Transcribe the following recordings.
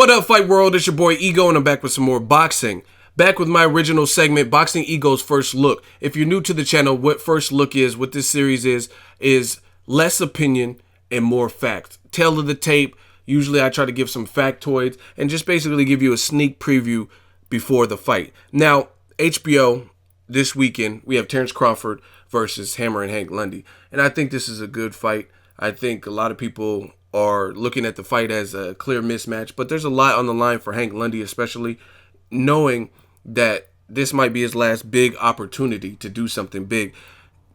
What up, Fight World? It's your boy Ego, and I'm back with some more boxing. Back with my original segment, Boxing Ego's First Look. If you're new to the channel, what First Look is, what this series is less opinion and more fact. Tail of the tape. Usually I try to give some factoids and just basically give you a sneak preview before the fight. Now, HBO, this weekend, we have Terence Crawford versus Hammerin Hank Lundy. And I think this is a good fight. I think a lot of people are looking at the fight as a clear mismatch, but there's a lot on the line for Hank Lundy, especially knowing that this might be his last big opportunity to do something big.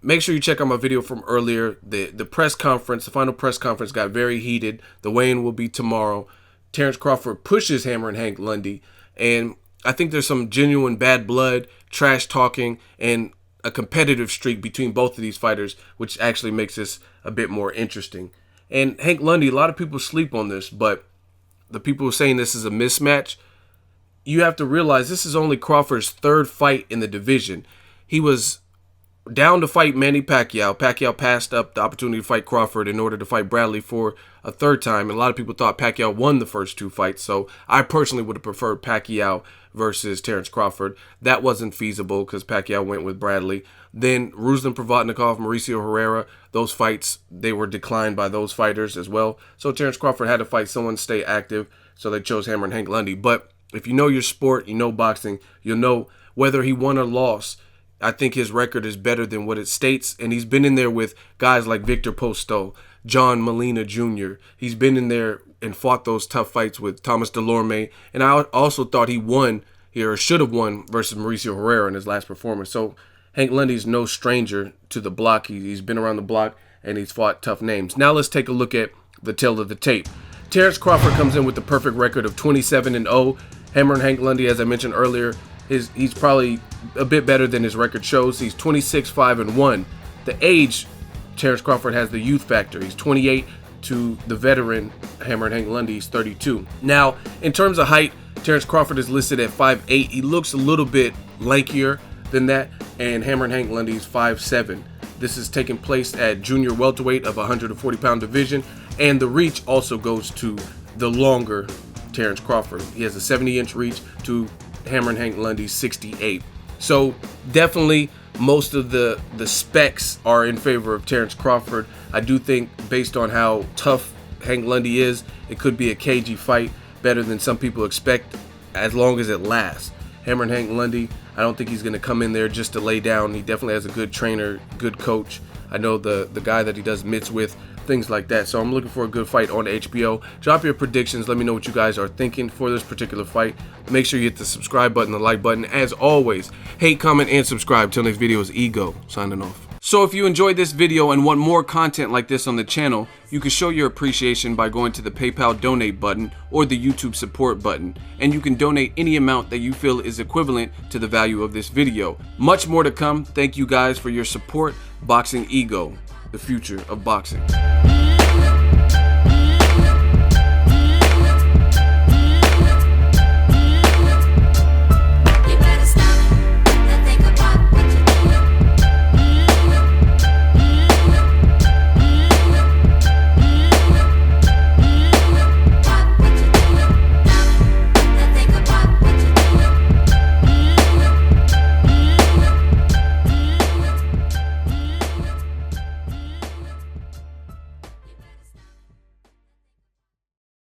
Make sure you check out my video from earlier. The press conference, the final press conference got very heated. The weigh-in will be tomorrow. Terence Crawford pushes Hammerin Hank Lundy, and I think there's some genuine bad blood, trash talking, and a competitive streak between both of these fighters, which actually makes this a bit more interesting. And Hank Lundy, a lot of people sleep on this, but the people who are saying this is a mismatch, you have to realize this is only Crawford's third fight in the division. He was down to fight Manny Pacquiao. Pacquiao passed up the opportunity to fight Crawford in order to fight Bradley for a third time. And a lot of people thought Pacquiao won the first two fights. So I personally would have preferred Pacquiao versus Terence Crawford. That wasn't feasible because Pacquiao went with Bradley. Then Ruslan Provodnikov, Mauricio Herrera, those fights, they were declined by those fighters as well. So Terence Crawford had to fight someone to stay active. So they chose Hammerin Hank Lundy. But if you know your sport, you know boxing, you'll know whether he won or lost. I think his record is better than what it states, and he's been in there with guys like Victor Postol, John Molina Jr. He's been in there and fought those tough fights with Thomas Delorme, and I also thought he won here, or should have won, versus Mauricio Herrera in his last performance. So Hank Lundy's no stranger to the block. He's been around the block, and he's fought tough names. Now let's take a look at the tail of the tape. Terence Crawford comes in with the perfect record of 27-0. Hammerin Hank Lundy, as I mentioned earlier, he's probably a bit better than his record shows. He's 26-5-1. The age, Terence Crawford has the youth factor. He's 28 to the veteran Hammerin Hank Lundy. He's 32. Now, in terms of height, Terence Crawford is listed at 5'8". He looks a little bit lankier than that, and Hammerin Hank Lundy is 5'7". This is taking place at junior welterweight of 140-pound division, and the reach also goes to the longer Terence Crawford. He has a 70-inch reach to Hammerin Hank Lundy's 68. So definitely most of the specs are in favor of Terence Crawford. I do think based on how tough Hank Lundy is, it could be a cagey fight, better than some people expect, as long as it lasts. Hammerin Hank Lundy, I don't think he's going to come in there just to lay down. He definitely has a good trainer, good coach. I know the guy that he does mitts with, things like that. So I'm looking for a good fight on HBO. Drop your predictions. Let me know what you guys are thinking for this particular fight. Make sure you hit the subscribe button, the like button. As always, hate, comment, and subscribe. Till next video is Ego, signing off. So if you enjoyed this video and want more content like this on the channel, you can show your appreciation by going to the PayPal donate button or the YouTube support button, and you can donate any amount that you feel is equivalent to the value of this video. Much more to come. Thank you guys for your support. Boxing Ego, the future of boxing.